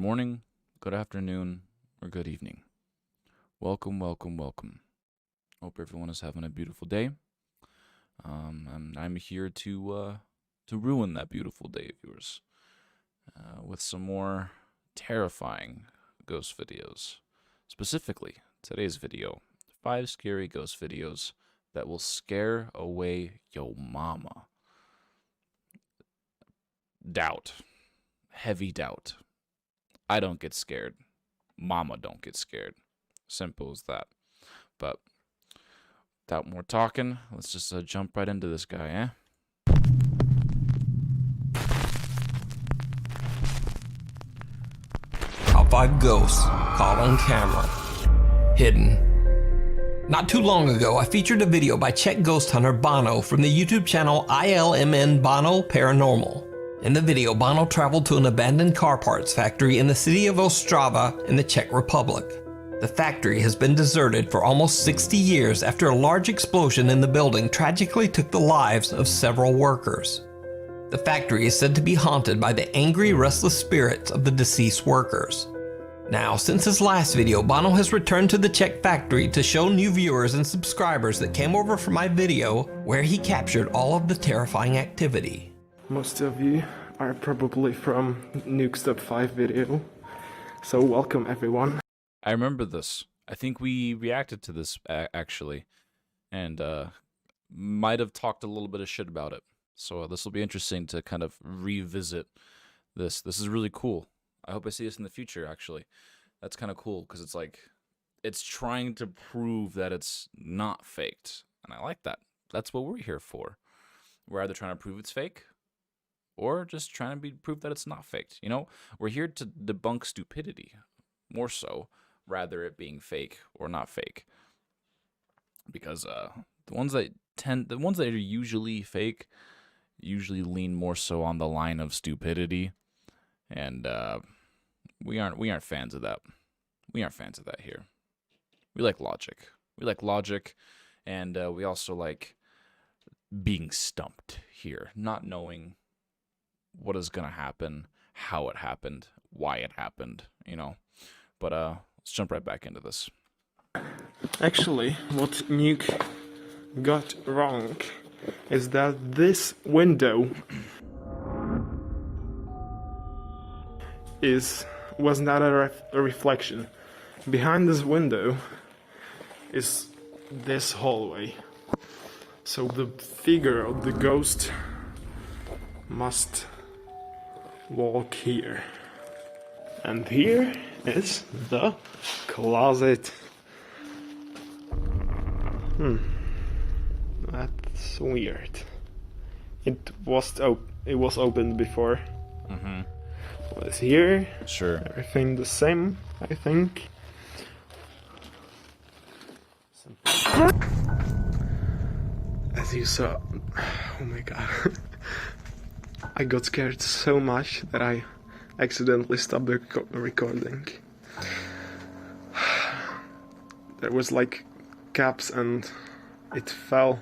morning, good afternoon, or good evening. Welcome, welcome, welcome. Hope everyone is having a beautiful day. I'm here to ruin that beautiful day of yours with some more terrifying ghost videos. Specifically, today's video, 5 scary ghost videos that will scare away yo mama. Doubt. Heavy doubt. I don't get scared. Mama don't get scared. Simple as that. But without more talking, let's just jump right into this guy, eh? Top 5 ghosts caught on camera. Hidden. Not too long ago, I featured a video by Czech ghost hunter Bono from the YouTube channel ILMN Bono Paranormal. In the video, Bono traveled to an abandoned car parts factory in the city of Ostrava in the Czech Republic. The factory has been deserted for almost 60 years after a large explosion in the building tragically took the lives of several workers. The factory is said to be haunted by the angry, restless spirits of the deceased workers. Now, since his last video, Bono has returned to the Czech factory to show new viewers and subscribers that came over for my video where he captured all of the terrifying activity. Most of you are probably from Nuke's Top 5 video, so welcome everyone. I remember this. I think we reacted to this actually, and might have talked a little bit of shit about it. So this will be interesting to kind of revisit this. This is really cool. I hope I see this in the future, actually. That's kind of cool, because it's like, it's trying to prove that it's not faked. And I like that. That's what we're here for. We're either trying to prove it's fake, or just trying to prove that it's not faked. You know, we're here to debunk stupidity, more so, rather it being fake or not fake. Because the ones that are usually fake usually lean more so on the line of stupidity, and we aren't fans of that. We aren't fans of that here. We like logic. We like logic, and we also like being stumped here, not knowing what is gonna happen, how it happened, why it happened, you know. But let's jump right back into this. Actually, what Nuke got wrong is that this window was not a reflection. Behind this window is this hallway. So the figure of the ghost must walk here. And here is the closet. That's weird. It was opened before. Was here. Sure. Everything the same, I think. As you saw, oh my god. I got scared so much that I accidentally stopped the recording. There was like caps and it fell.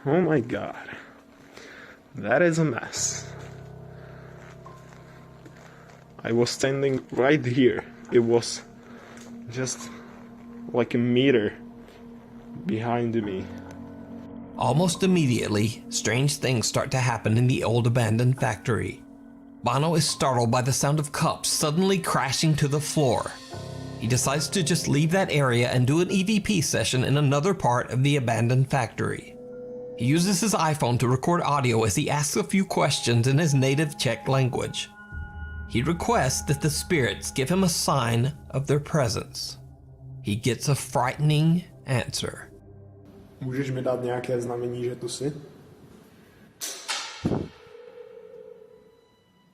Oh my god. That is a mess. I was standing right here. It was just like a meter behind me. Almost immediately, strange things start to happen in the old abandoned factory. Bono is startled by the sound of cups suddenly crashing to the floor. He decides to just leave that area and do an EVP session in another part of the abandoned factory. He uses his iPhone to record audio as he asks a few questions in his native Czech language. He requests that the spirits give him a sign of their presence. He gets a frightening answer. Můžeš mi dát nějaké znamení, že tu jsi?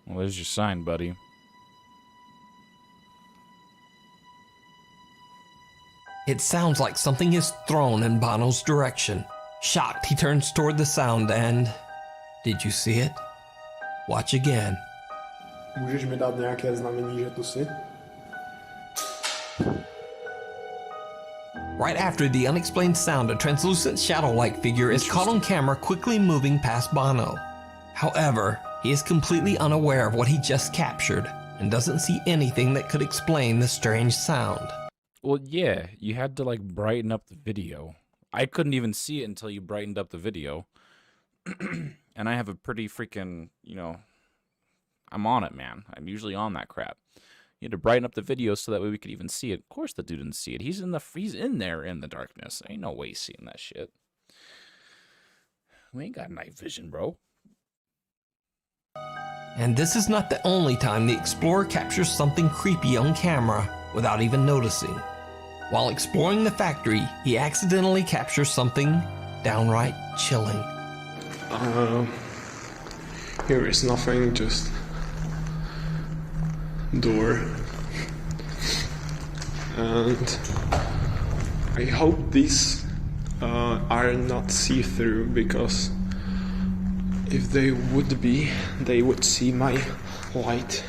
Well, there's your sign, buddy. It sounds like something is thrown in Bono's direction. Shocked, he turns toward the sound and... Did you see it? Watch again. Můžeš mi dát nějaké znamení, že tu jsi? Right after the unexplained sound, a translucent shadow-like figure is caught on camera quickly moving past Bono. However, he is completely unaware of what he just captured. and doesn't see anything that could explain the strange sound. Well, yeah, you had to like brighten up the video. I couldn't even see it until you brightened up the video. And I have a pretty freaking, I'm on it, man. I'm usually on that crap. You had to brighten up the video so that way we could even see it. Of course the dude didn't see it. He's in there in the darkness. Ain't no way he's seeing that shit. We ain't got night vision, bro. And this is not the only time the explorer captures something creepy on camera without even noticing. While exploring the factory, he accidentally captures something downright chilling. Here is nothing, just door. And I hope these are not see-through, because if they would be, they would see my light.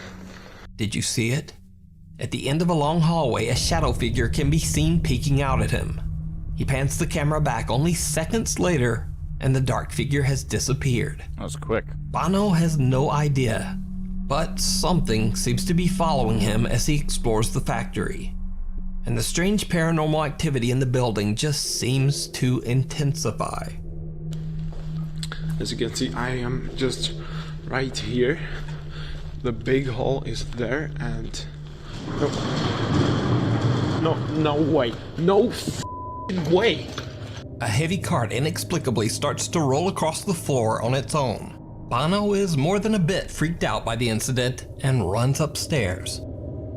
Did you see it? At the end of a long hallway, a shadow figure can be seen peeking out at him. He pans the camera back only seconds later, and the dark figure has disappeared. That was quick. Bono has no idea, but something seems to be following him as he explores the factory. And the strange paranormal activity in the building just seems to intensify. As you can see, I am just right here. The big hole is there, and no way, no way. A heavy cart inexplicably starts to roll across the floor on its own. Bono is more than a bit freaked out by the incident and runs upstairs.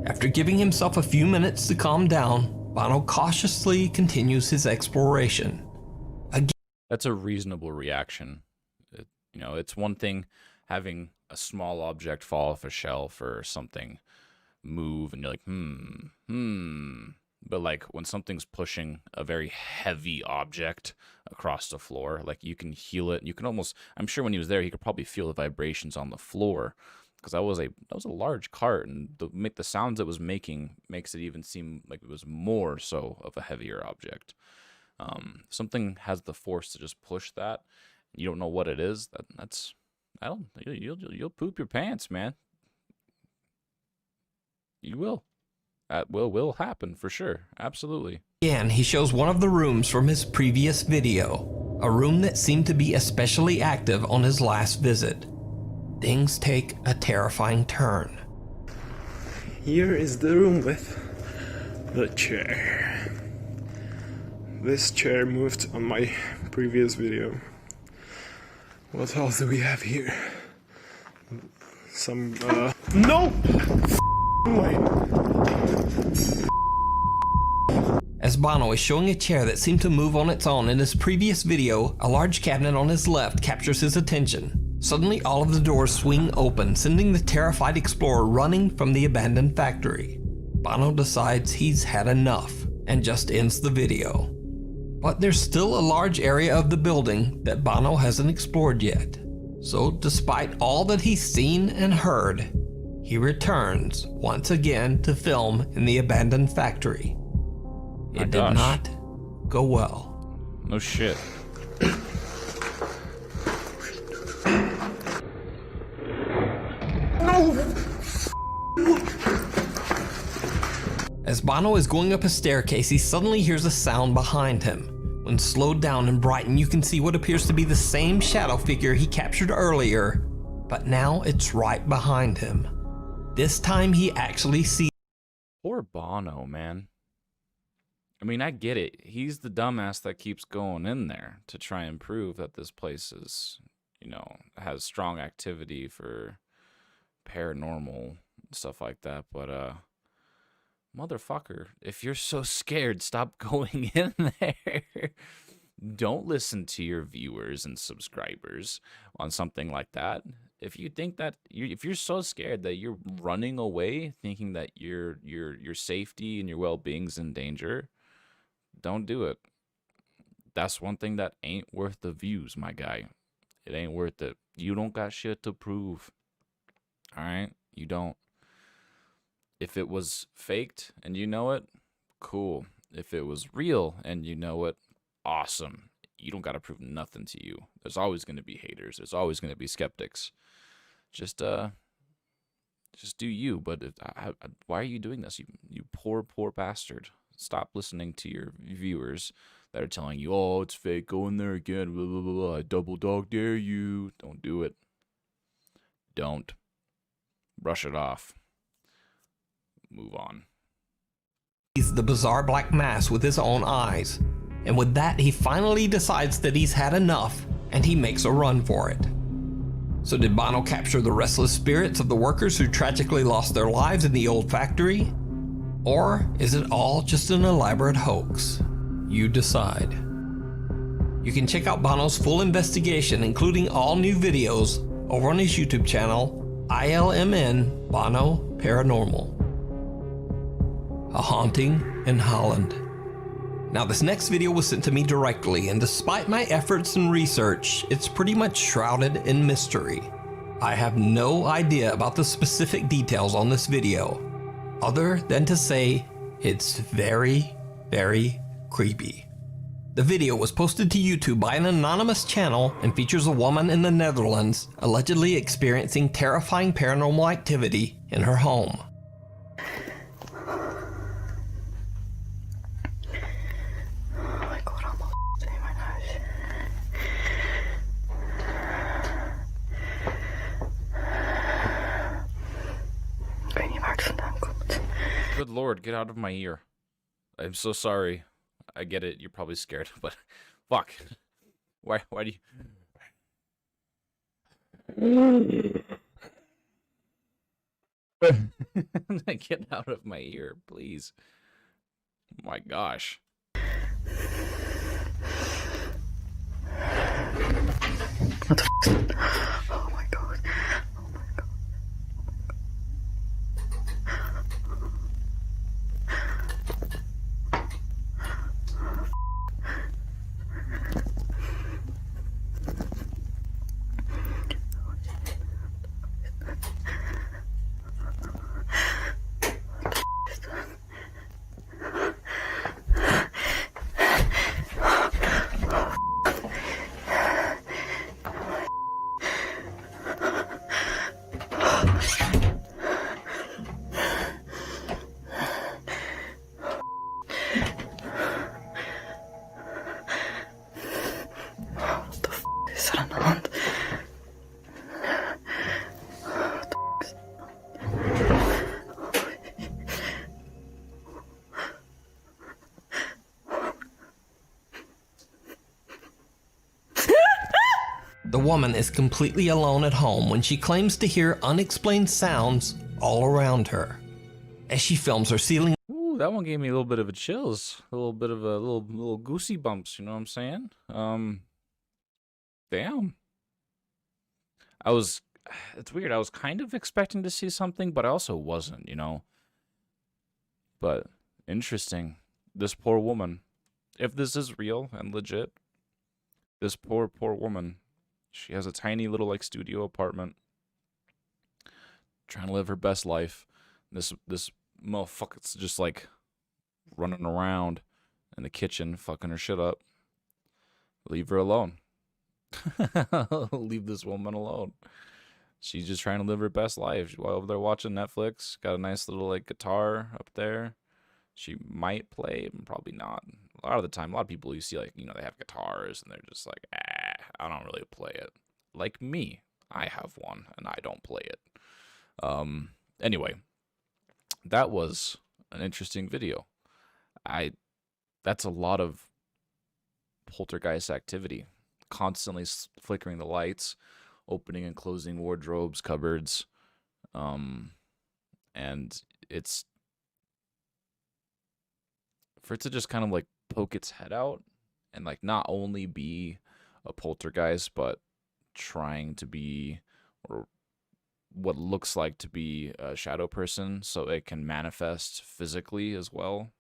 After giving himself a few minutes to calm down, Bono cautiously continues his exploration. That's a reasonable reaction. It's one thing having a small object fall off a shelf or something move and you're like, But like when something's pushing a very heavy object across the floor, like you can feel it. You can almost, I'm sure when he was there, he could probably feel the vibrations on the floor, because that was a large cart, and the sounds it was making makes it even seem like it was more so of a heavier object. Something has the force to just push that. You don't know what it is. You'll poop your pants, man. You will. That will happen for sure. Absolutely. Again, he shows one of the rooms from his previous video, a room that seemed to be especially active on his last visit. Things take a terrifying turn. Here is the room with the chair. This chair moved on my previous video. What else do we have here? Some, no! Way. As Bono is showing a chair that seemed to move on its own in his previous video, a large cabinet on his left captures his attention. Suddenly, all of the doors swing open, sending the terrified explorer running from the abandoned factory. Bono decides he's had enough and just ends the video. But there's still a large area of the building that Bono hasn't explored yet. So despite all that he's seen and heard, he returns once again to film in the abandoned factory. It did not go well. No shit. As Bono is going up a staircase, he suddenly hears a sound behind him. When slowed down and brightened, you can see what appears to be the same shadow figure he captured earlier, but now it's right behind him. This time he actually sees. Poor Bono, man. I mean, I get it. He's the dumbass that keeps going in there to try and prove that this place is, has strong activity for paranormal stuff like that. But, motherfucker, if you're so scared, stop going in there. Don't listen to your viewers and subscribers on something like that. If you think that if you're so scared that you're running away, thinking that your safety and your well-being's in danger, don't do it. That's one thing that ain't worth the views, my guy. It ain't worth it. You don't got shit to prove. All right? You don't. If it was faked and you know it, cool. If it was real and you know it, awesome. You don't got to prove nothing to you. There's always going to be haters. There's always going to be skeptics. Just Just do you. But why are you doing this? You poor, poor bastard. Stop listening to your viewers that are telling you, oh, it's fake. Go in there again. Blah, blah, blah, blah. I double dog dare you. Don't do it. Don't. Brush it off. Move on. Sees the bizarre black mass with his own eyes. And with that, he finally decides that he's had enough, and he makes a run for it. So did Bono capture the restless spirits of the workers who tragically lost their lives in the old factory? Or is it all just an elaborate hoax? You decide. You can check out Bono's full investigation, including all new videos, over on his YouTube channel, ILMN Bono Paranormal. A haunting in Holland. Now, this next video was sent to me directly, and despite my efforts and research, it's pretty much shrouded in mystery. I have no idea about the specific details on this video, other than to say it's very, very creepy. The video was posted to YouTube by an anonymous channel and features a woman in the Netherlands allegedly experiencing terrifying paranormal activity in her home. Good Lord, get out of my ear. I'm so sorry. I get it, you're probably scared, but fuck. Why do you... Get out of my ear, please. My gosh. What the f***? Oh my god. Oh my god. The woman is completely alone at home when she claims to hear unexplained sounds all around her. As she films her ceiling... Ooh, that one gave me a little bit of a chills. A little bit of a little goosey bumps, you know what I'm saying? Damn. It's weird. I was kind of expecting to see something, but I also wasn't, you know? But interesting. This poor woman. If this is real and legit, this poor woman, she has a tiny little like studio apartment, trying to live her best life. This motherfucker's just like running around in the kitchen, fucking her shit up. Leave her alone. Leave this woman alone. She's just trying to live her best life. She's over there watching Netflix. Got a nice little like guitar up there. She might play, probably not. A lot of the time, a lot of people you see like, you know, they have guitars and they're just like, I don't really play it. Like me, I have one and I don't play it. Anyway, that was an interesting video. That's a lot of poltergeist activity. Constantly flickering the lights, opening and closing wardrobes, cupboards. And it's for it to just kind of like poke its head out and like not only be a poltergeist, but trying to be, or what looks like to be, a shadow person, so it can manifest physically as well.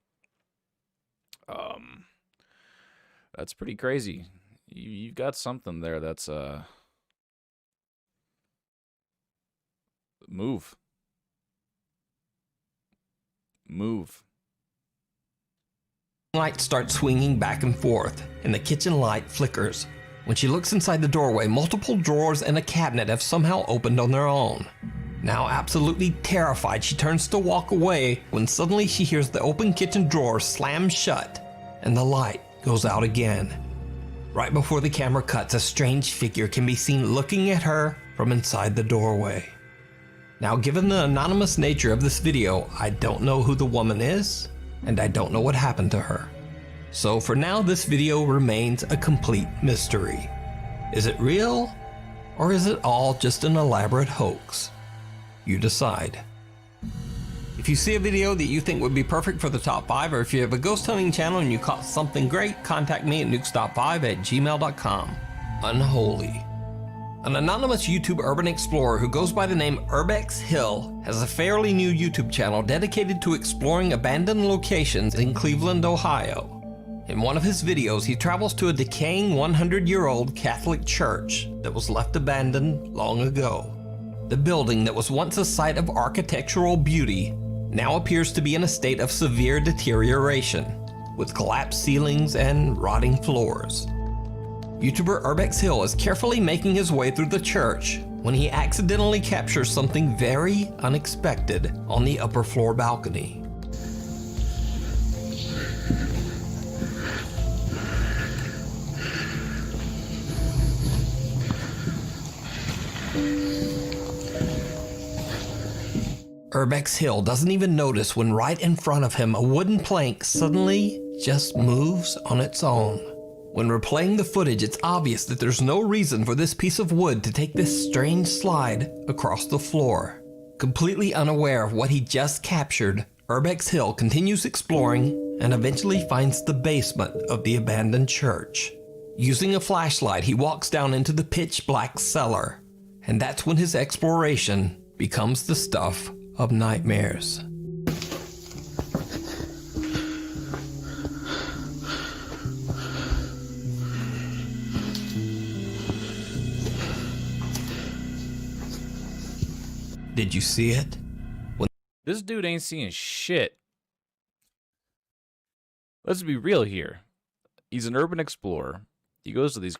That's pretty crazy. You've got something there that's move. Light starts swinging back and forth, and the kitchen light flickers. When she looks inside the doorway, multiple drawers and a cabinet have somehow opened on their own. Now absolutely terrified, she turns to walk away when suddenly she hears the open kitchen drawer slam shut and the light goes out again. Right before the camera cuts, a strange figure can be seen looking at her from inside the doorway. Now, given the anonymous nature of this video, I don't know who the woman is, and I don't know what happened to her. So for now, this video remains a complete mystery. Is it real, or is it all just an elaborate hoax? You decide. If you see a video that you think would be perfect for the top 5, or if you have a ghost hunting channel and you caught something great, contact me at nukestop5@gmail.com. Unholy. An anonymous YouTube urban explorer who goes by the name Urbex Hill has a fairly new YouTube channel dedicated to exploring abandoned locations in Cleveland, Ohio. In one of his videos, he travels to a decaying 100-year-old Catholic church that was left abandoned long ago. The building that was once a site of architectural beauty now appears to be in a state of severe deterioration, with collapsed ceilings and rotting floors. YouTuber Urbex Hill is carefully making his way through the church when he accidentally captures something very unexpected on the upper floor balcony. Urbex Hill doesn't even notice when right in front of him a wooden plank suddenly just moves on its own. When replaying the footage, it's obvious that there's no reason for this piece of wood to take this strange slide across the floor. Completely unaware of what he just captured, Urbex Hill continues exploring and eventually finds the basement of the abandoned church. Using a flashlight, he walks down into the pitch black cellar, and that's when his exploration becomes the stuff of nightmares. Did you see it? This dude ain't seeing shit. Let's be real here. He's an urban explorer. He goes to these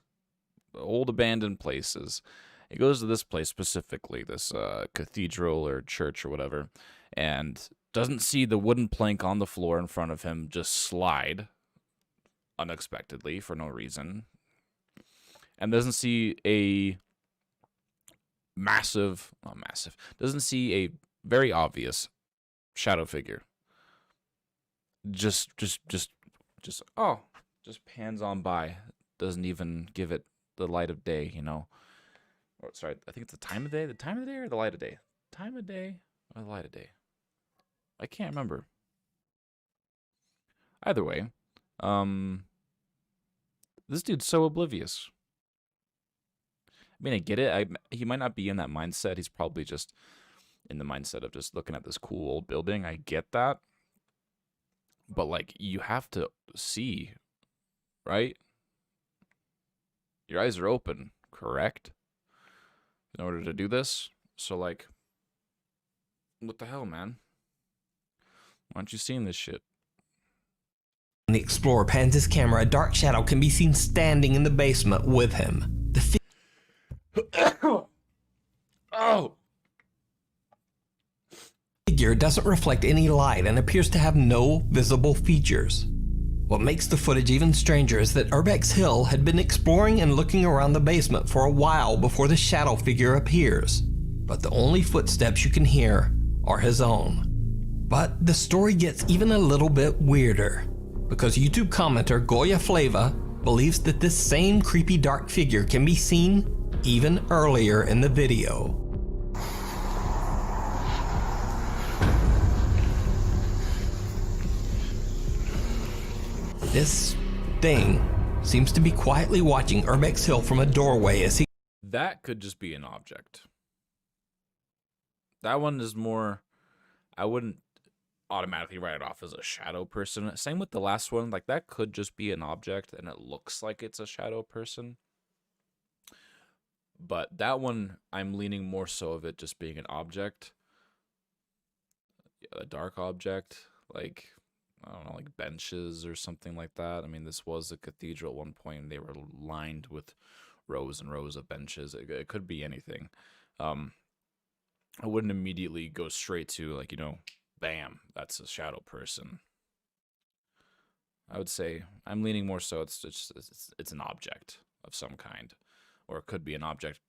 old abandoned places. He goes to this place specifically, this cathedral or church or whatever, and doesn't see the wooden plank on the floor in front of him just slide unexpectedly for no reason, and doesn't see a doesn't see a very obvious shadow figure. Just pans on by, doesn't even give it the light of day, you know. Or, sorry, I think it's the time of day. The time of the day or the light of day? Time of day or the light of day? I can't remember. Either way, this dude's so oblivious. I mean, I get it. He might not be in that mindset. He's probably just in the mindset of just looking at this cool old building. I get that. But, like, you have to see, right? Your eyes are open, correct? In order to do this. So, like, what the hell, man? Why aren't you seeing this shit? When the explorer pans his camera, a dark shadow can be seen standing in the basement with him. The figure doesn't reflect any light and appears to have no visible features. What makes the footage even stranger is that Urbex Hill had been exploring and looking around the basement for a while before the shadow figure appears, but the only footsteps you can hear are his own. But the story gets even a little bit weirder, because YouTube commenter Goya Flava believes that this same creepy dark figure can be seen even earlier in the video. This thing seems to be quietly watching Urbex Hill from a doorway as he... That could just be an object. That one is more... I wouldn't automatically write it off as a shadow person. Same with the last one. Like, that could just be an object and it looks like it's a shadow person. But that one, I'm leaning more so of it just being an object. A dark object. Like... I don't know, like benches or something like that. I mean, this was a cathedral at one point, and they were lined with rows and rows of benches. It could be anything. I wouldn't immediately go straight to, like, bam, that's a shadow person. I would say I'm leaning more so it's an object of some kind, or it could be an object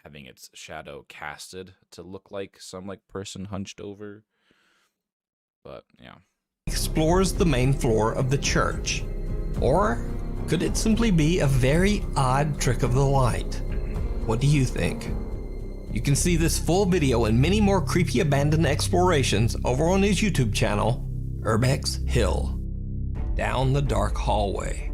having its shadow casted to look like some person hunched over. But yeah. Explores the main floor of the church. Or could it simply be a very odd trick of the light? What do you think? You can see this full video and many more creepy abandoned explorations over on his YouTube channel, Urbex Hill. Down the dark hallway.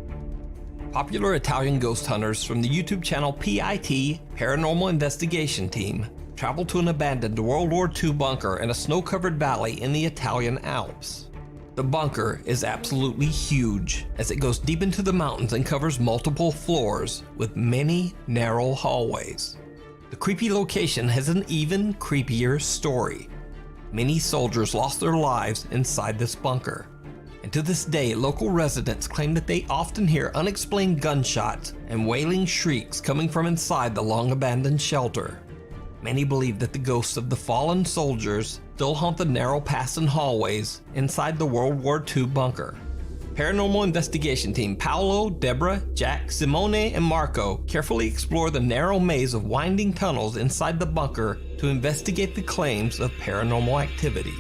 Popular Italian ghost hunters from the YouTube channel PIT, Paranormal Investigation Team, travel to an abandoned World War II bunker in a snow-covered valley in the Italian Alps. The bunker is absolutely huge, as it goes deep into the mountains and covers multiple floors, with many narrow hallways. The creepy location has an even creepier story. Many soldiers lost their lives inside this bunker. And to this day, local residents claim that they often hear unexplained gunshots and wailing shrieks coming from inside the long-abandoned shelter. Many believe that the ghosts of the fallen soldiers still haunt the narrow paths and hallways inside the World War II bunker. Paranormal Investigation Team Paolo, Deborah, Jack, Simone, and Marco carefully explore the narrow maze of winding tunnels inside the bunker to investigate the claims of paranormal activity.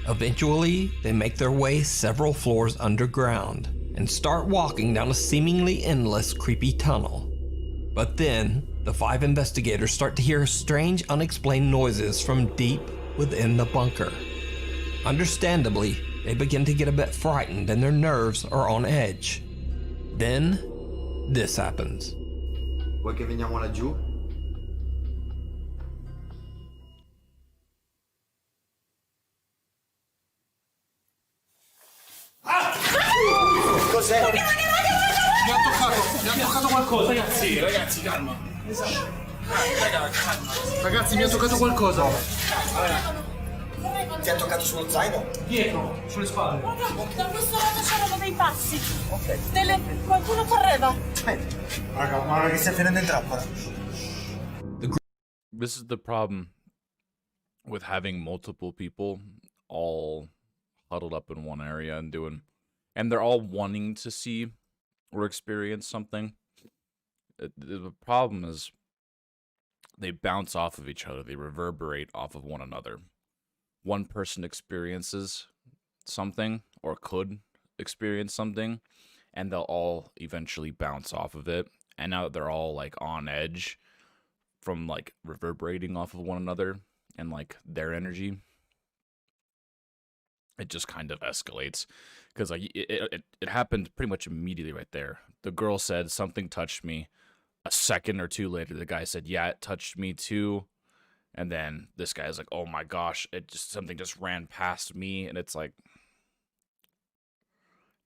Eventually, they make their way several floors underground and start walking down a seemingly endless creepy tunnel. But then, the 5 investigators start to hear strange unexplained noises from deep within the bunker. Understandably, they begin to get a bit frightened and their nerves are on edge. Then, this happens. Vuoi che veniamo laggiù? Cos'è? Mi ha toccato qualcosa, ragazzi, calma. Ragazzi, mi ha toccato qualcosa. Ti ha toccato sullo zaino? Dietro, sulle spalle. Da questo lato c'erano dei passi. Ok. Qualcuno correva. Raga, guarda che stai finendo in trappola. This is the problem with having multiple people all huddled up in one area and they're all wanting to see or experience something. The problem is they bounce off of each other. They reverberate off of one another. One person experiences something or could experience something, and they'll all eventually bounce off of it. And now that they're all on edge from reverberating off of one another and their energy, it just kind of escalates. Because it happened pretty much immediately right there. The girl said something touched me. A second or two later, the guy said, yeah, it touched me too. And then this guy's like, oh my gosh, something just ran past me. And it's like,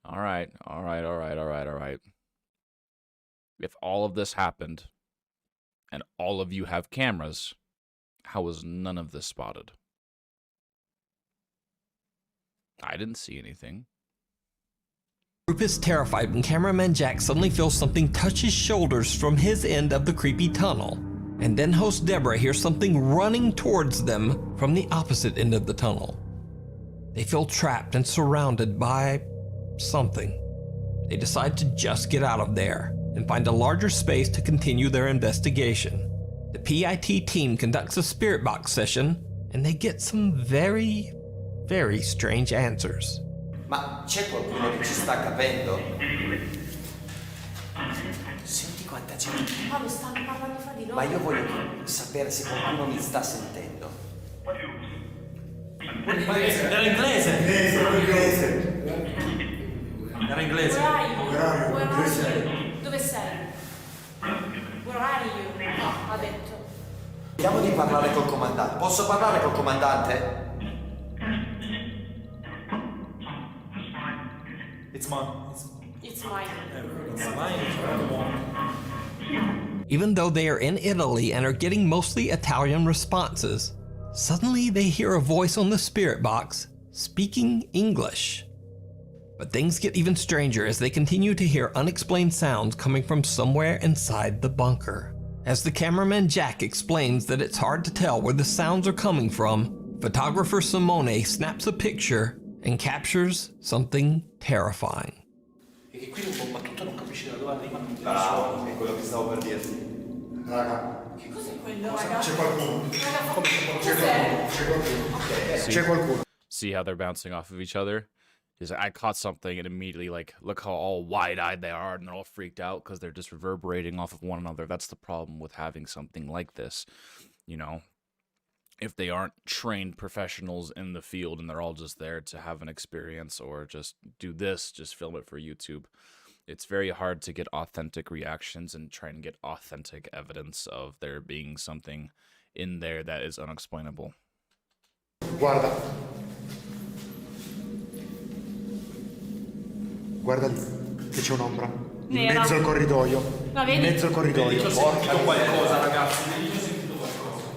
all right. If all of this happened and all of you have cameras, how was none of this spotted? I didn't see anything. The group is terrified when cameraman Jack suddenly feels something touch his shoulders from his end of the creepy tunnel. And then host Deborah hears something running towards them from the opposite end of the tunnel. They feel trapped and surrounded by something. They decide to just get out of there and find a larger space to continue their investigation. The PIT team conducts a spirit box session and they get some very, very strange answers. Ma c'è qualcuno che ci sta capendo? Senti quanta gente. Ma mi stanno parlando fra di loro. Ma io voglio sapere se qualcuno mi sta sentendo. Era inglese. Era inglese. Where are you? Dove sei? Where are you? No, ha detto. Vediamo di parlare col comandante. Posso parlare col comandante? It's mine. It's mine. Even though they are in Italy and are getting mostly Italian responses, suddenly they hear a voice on the spirit box speaking English. But things get even stranger as they continue to hear unexplained sounds coming from somewhere inside the bunker. As the cameraman Jack explains that it's hard to tell where the sounds are coming from, photographer Simone snaps a picture and captures something terrifying. E che qui un po' battuto non capisci da dove arriva. Bravo, è quello che stavo per dirti. Raga. Che cos'è quello, raga? C'è qualcuno. Raga, cos'è? C'è qualcuno. See how they're bouncing off of each other? He's like, I caught something, and immediately, like, look how all wide-eyed they are, and they're all freaked out because they're just reverberating off of one another. That's the problem with having something like this, you know? If they aren't trained professionals in the field and they're all just there to have an experience or just do this, just film it for YouTube, it's very hard to get authentic reactions and try and get authentic evidence of there being something in there that is unexplainable. Guarda. Guarda lì, che c'è un'ombra. In Nera. mezzo al corridoio. La In vedi? mezzo al corridoio. Ho sentito qualcosa, ragazzi. Io ho sentito qualcosa.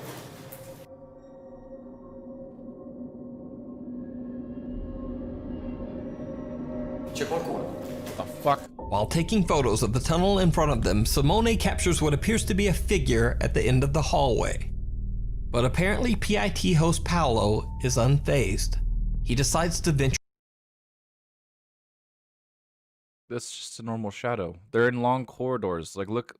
C'è qualcuno. The fuck? While taking photos of the tunnel in front of them, Simone captures what appears to be a figure at the end of the hallway. But apparently PIT host Paolo is unfazed. He decides to venture. That's just a normal shadow. They're in long corridors. Like, look.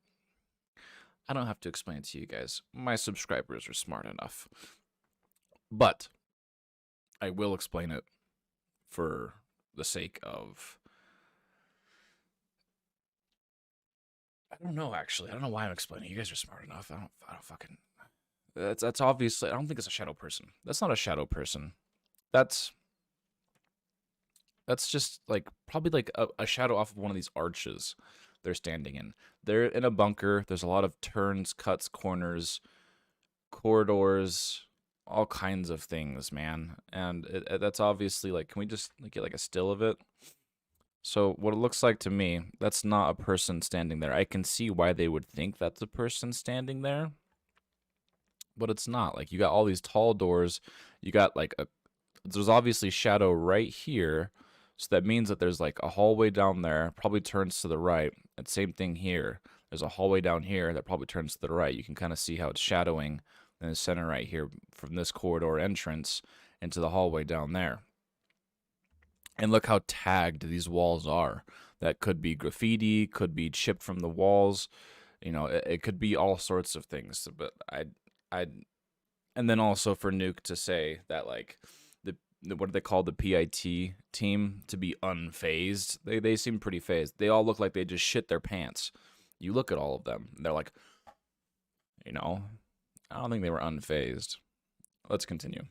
I don't have to explain it to you guys. My subscribers are smart enough. But I will explain it for the sake of... I don't know, actually. I don't know why I'm explaining. You guys are smart enough. I don't fucking... That's obviously... I don't think it's a shadow person. That's not a shadow person. That's just, like, probably, like, a shadow off of one of these arches they're standing in. They're in a bunker. There's a lot of turns, cuts, corners, corridors, all kinds of things, man. And that's obviously, like, can we just get, like, a still of it? So what it looks like to me, that's not a person standing there. I can see why they would think that's a person standing there, but it's not. Like, you got all these tall doors. You got, like, there's obviously shadow right here. So that means that there's like a hallway down there, probably turns to the right. And same thing here. There's a hallway down here that probably turns to the right. You can kind of see how it's shadowing in the center right here from this corridor entrance into the hallway down there. And look how tagged these walls are. That could be graffiti, could be chipped from the walls. You know, it could be all sorts of things. But and then also for Nuke to say that, like, what do they call the PIT team to be unfazed? They seem pretty phased. They all look like they just shit their pants. You look at all of them, and they're like, you know, I don't think they were unfazed. Let's continue.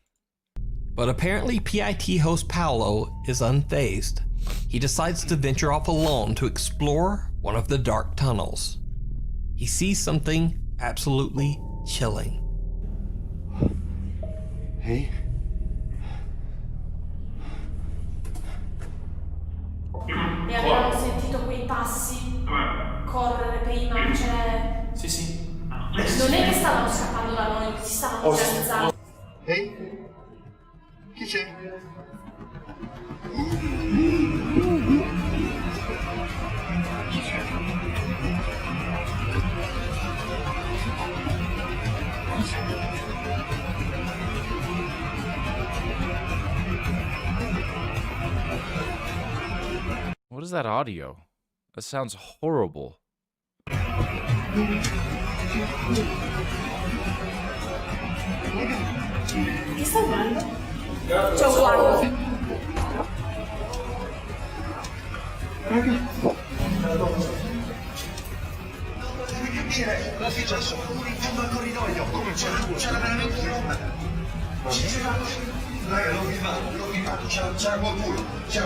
But apparently PIT host Paolo is unfazed. He decides to venture off alone to explore one of the dark tunnels. He sees something absolutely chilling. Ehi? E avevamo sentito quei passi correre prima, cioè... Sì, sì. Non è che stavano scappando da noi, si stavano organizzando. Ehi? Chi c'è? What is that audio? That sounds horrible. Che stai guardando? C'è un guardo. Cosa è successo? In fondo al corridoio. Come c'era veramente una... Raga, l'ho filmato, c'era qualcuno che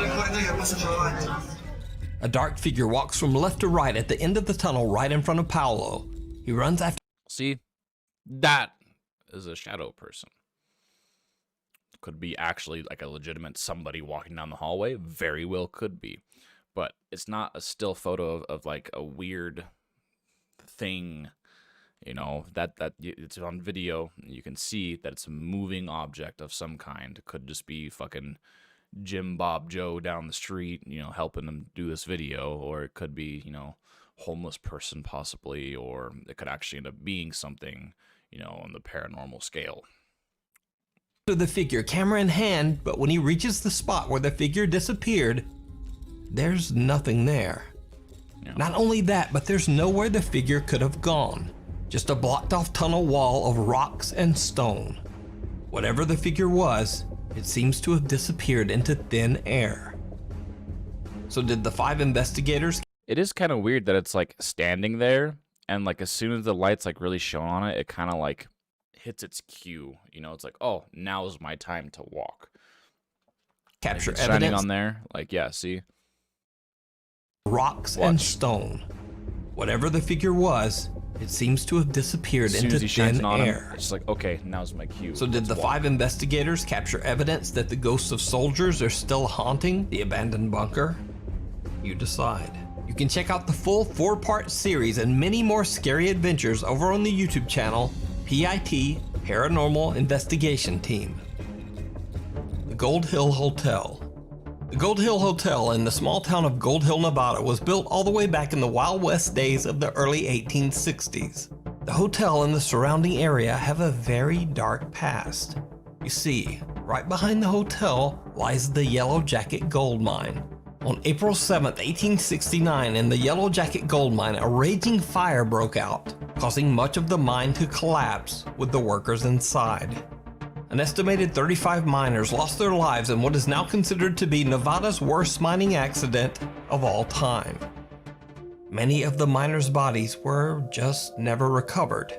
nel corridoio passaggio davanti. A dark figure walks from left to right at the end of the tunnel right in front of Paolo. He runs after... See? That is a shadow person. Could be actually like a legitimate somebody walking down the hallway. Very well could be. But it's not a still photo of like a weird thing. You know, that it's on video. You can see that it's a moving object of some kind. It could just be fucking, Jim Bob Joe down the street, you know, helping them do this video, or it could be, you know, homeless person possibly, or it could actually end up being something, you know, on the paranormal scale. The figure, camera in hand, but when he reaches the spot where the figure disappeared, there's nothing there. Yeah. Not only that, but there's nowhere the figure could have gone. Just a blocked off tunnel wall of rocks and stone. Whatever the figure was, it seems to have disappeared into thin air. So did the 5 investigators? It is kind of weird that it's like standing there, and like as soon as the light's like really shone on it, it kind of like hits its cue. You know, it's like, oh, now's my time to walk. Capture it's shining evidence. on there, like, yeah, see? Rocks Watch. and stone. Whatever the figure was, it seems to have disappeared As soon into as he shines thin on air. him, it's like, okay, now's my cue. So did the 5 investigators capture evidence that the ghosts of soldiers are still haunting the abandoned bunker? You decide. You can check out the full 4-part series and many more scary adventures over on the YouTube channel PIT Paranormal Investigation Team. The Gold Hill Hotel. The Gold Hill Hotel in the small town of Gold Hill, Nevada was built all the way back in the Wild West days of the early 1860s. The hotel and the surrounding area have a very dark past. You see, right behind the hotel lies the Yellow Jacket Gold Mine. On April 7, 1869, in the Yellow Jacket Gold Mine, a raging fire broke out, causing much of the mine to collapse with the workers inside. An estimated 35 miners lost their lives in what is now considered to be Nevada's worst mining accident of all time. Many of the miners' bodies were just never recovered.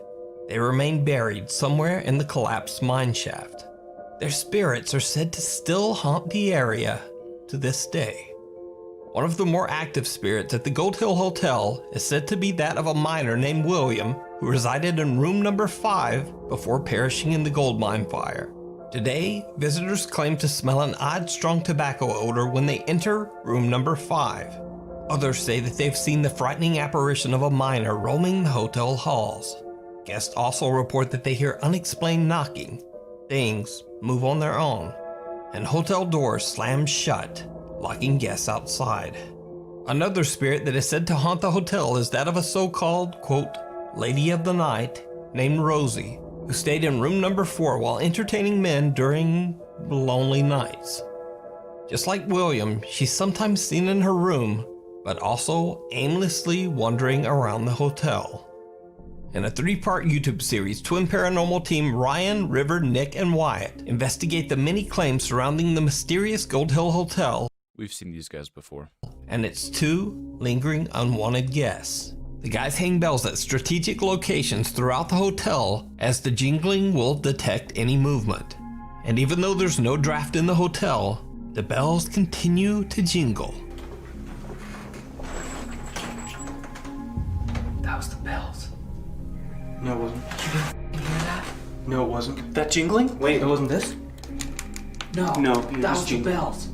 They remain buried somewhere in the collapsed mine shaft. Their spirits are said to still haunt the area to this day. One of the more active spirits at the Gold Hill Hotel is said to be that of a miner named William, who resided in room number 5 before perishing in the gold mine fire. Today, visitors claim to smell an odd, strong tobacco odor when they enter room number 5. Others say that they've seen the frightening apparition of a miner roaming the hotel halls. Guests also report that they hear unexplained knocking, things move on their own, and hotel doors slam shut, locking guests outside. Another spirit that is said to haunt the hotel is that of a so-called, quote, lady of the night named Rosie, who stayed in room number 4 while entertaining men during lonely nights. Just like William, she's sometimes seen in her room, but also aimlessly wandering around the hotel. In a 3-part YouTube series, twin paranormal team Ryan, River, Nick, and Wyatt investigate the many claims surrounding the mysterious Gold Hill Hotel. We've seen these guys before. And its 2 lingering unwanted guests. The guys hang bells at strategic locations throughout the hotel as the jingling will detect any movement. And even though there's no draft in the hotel, the bells continue to jingle. That was the bells. No, it wasn't. You hear that? No, it wasn't. That jingling? Wait, it wasn't this? No. No, that was the bells.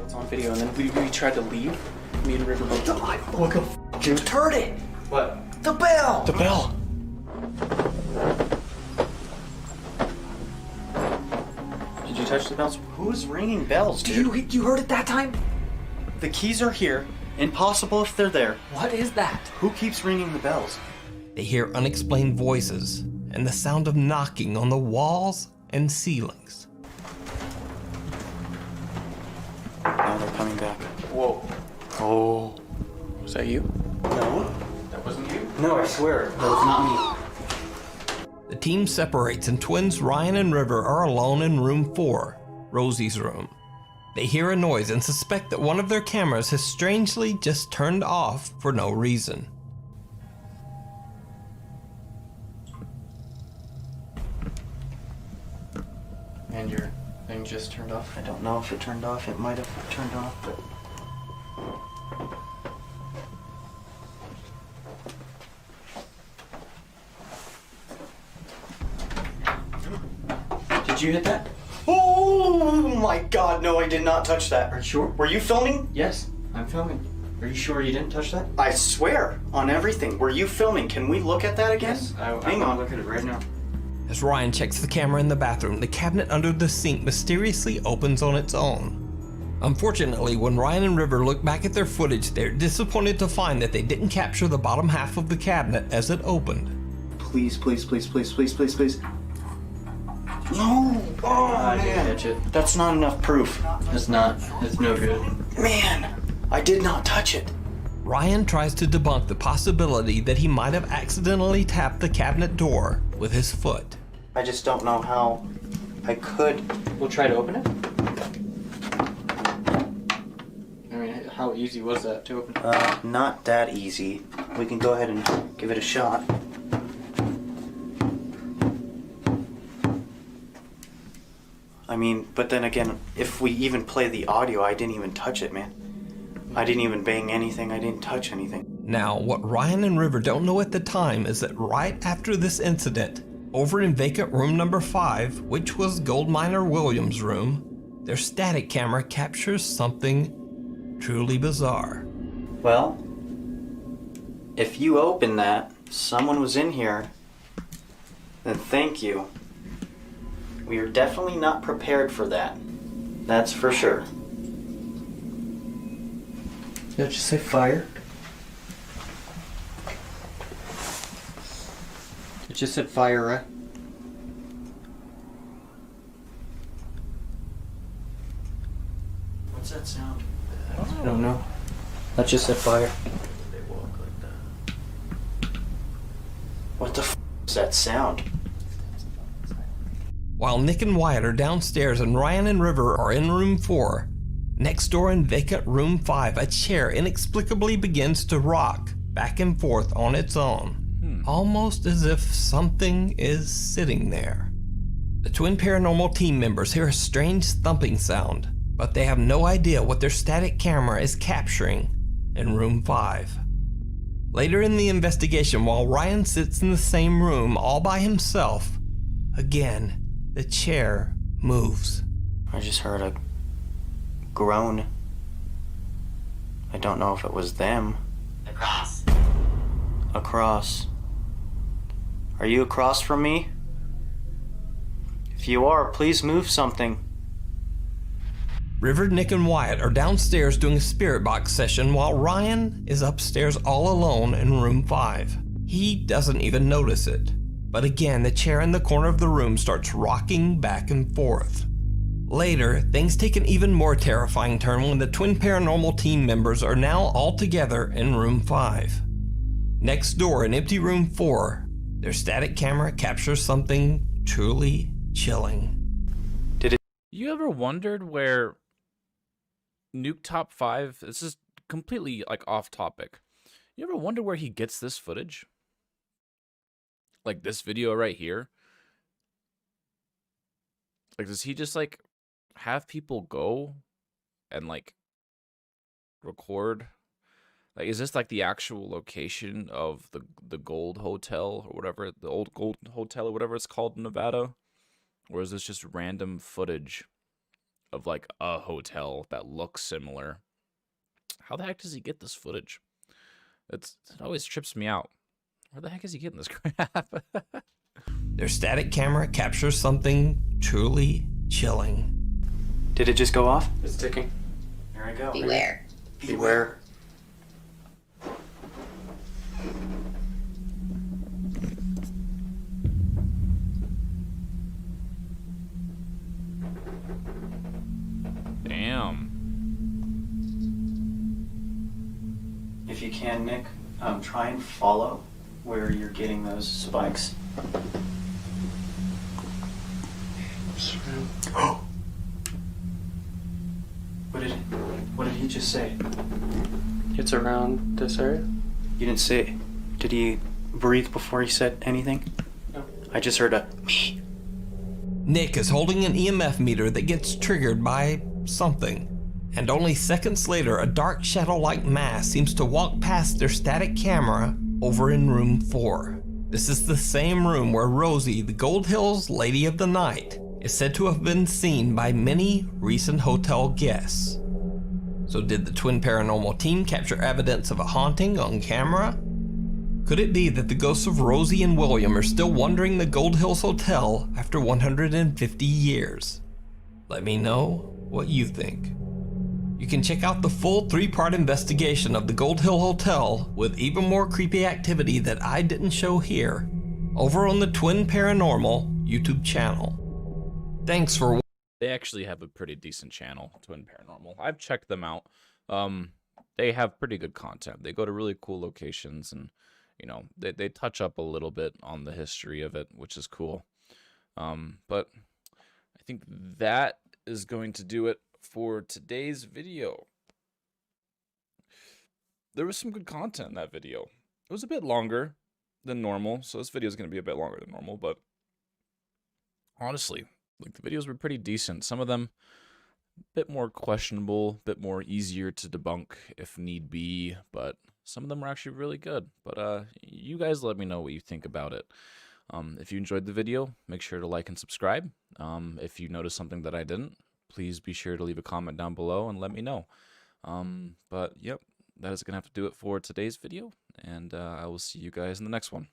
It's on video, and then we tried to leave. Me and River both. Look, just heard it. What? The bell. The bell. Did you touch the bells? Who's ringing bells, dude? You heard it that time? The keys are here. Impossible if they're there. What is that? Who keeps ringing the bells? They hear unexplained voices and the sound of knocking on the walls and ceilings. Now they're coming back. Whoa. Oh. Was that you? No. That wasn't you? No, I swear. That was not me. The team separates and twins Ryan and River are alone in room 4, Rosie's room. They hear a noise and suspect that one of their cameras has strangely just turned off for no reason. And your thing just turned off? I don't know if it turned off. It might have turned off, but... Did you hit that? Oh my god, no, I did not touch that. Are you sure? Were you filming? Yes, I'm filming. Are you sure you didn't touch that? I swear on everything. Were you filming? Can we look at that again? Yes, Hang on. Look at it right now. As Ryan checks the camera in the bathroom, the cabinet under the sink mysteriously opens on its own. Unfortunately, when Ryan and River look back at their footage, they're disappointed to find that they didn't capture the bottom half of the cabinet as it opened. Please, please, please, please, please, please, please. No! Oh, I didn't man. catch it. That's not enough proof. It's not. It's no good. Man, I did not touch it. Ryan tries to debunk the possibility that he might have accidentally tapped the cabinet door with his foot. I just don't know how I could. We'll try to open it. I mean, how easy was that to open? Not that easy. We can go ahead and give it a shot. I mean, but then again, if we even play the audio, I didn't even touch it, man. I didn't even bang anything. I didn't touch anything. Now, what Ryan and River don't know at the time is that right after this incident, over in vacant room number 5, which was Gold Miner Williams' room, their static camera captures something truly bizarre. Well, if you open that, someone was in here, then thank you. We are definitely not prepared for that. That's for sure. Did it just say fire? It just said fire, right? What's that sound? I don't know. That just said fire. They walk like that. What the f is that sound? While Nick and Wyatt are downstairs and Ryan and River are in room 4, next door in vacant room 5, a chair inexplicably begins to rock back and forth on its own, almost as if something is sitting there. The twin paranormal team members hear a strange thumping sound, but they have no idea what their static camera is capturing in room 5. Later in the investigation, while Ryan sits in the same room all by himself, again, the chair moves. I just heard a groan. I don't know if it was them. Across. Across. Are you across from me? If you are, please move something. River, Nick, and Wyatt are downstairs doing a spirit box session while Ryan is upstairs all alone in room 5. He doesn't even notice it. But again, the chair in the corner of the room starts rocking back and forth. Later, things take an even more terrifying turn when the twin paranormal team members are now all together in room 5. Next door in empty room 4, their static camera captures something truly chilling. You ever wondered where Nuke Top 5, this is completely like off topic. You ever wonder where he gets this footage? Like this video right here? Like, does he just like have people go and like record? Like, is this like the actual location of the Gold Hotel or whatever, the old Gold Hotel or whatever it's called in Nevada? Or is this just random footage of like a hotel that looks similar? How the heck does he get this footage? It always trips me out. Where the heck is he getting this crap? Their static camera captures something truly chilling. Did it just go off? It's ticking. Here I go. Beware. Beware. Damn. If you can, Nick, try and follow where you're getting those spikes. What did he just say? It's around this area? You didn't say. Did he breathe before he said anything? No. I just heard a me. Nick is holding an EMF meter that gets triggered by something. And only seconds later, a dark shadow-like mass seems to walk past their static camera over in room 4. This is the same room where Rosie, the Gold Hills Lady of the Night, is said to have been seen by many recent hotel guests. So did the twin paranormal team capture evidence of a haunting on camera? Could it be that the ghosts of Rosie and William are still wandering the Gold Hills Hotel after 150 years? Let me know what you think. You can check out the full 3-part investigation of the Gold Hill Hotel with even more creepy activity that I didn't show here over on the Twin Paranormal YouTube channel. Thanks for They actually have a pretty decent channel, Twin Paranormal. I've checked them out. They have pretty good content. They go to really cool locations, and you know, they touch up a little bit on the history of it, which is cool. But I think that is going to do it for today's video. There was some good content in that video. It was a bit longer than normal, so this video is going to be a bit longer than normal, but honestly, like, the videos were pretty decent. Some of them a bit more questionable, a bit more easier to debunk if need be, but some of them were actually really good. But you guys let me know what you think about it. If you enjoyed the video, make sure to like and subscribe. If you noticed something that I didn't, please be sure to leave a comment down below and let me know. But yep, that is going to have to do it for today's video, and I will see you guys in the next one.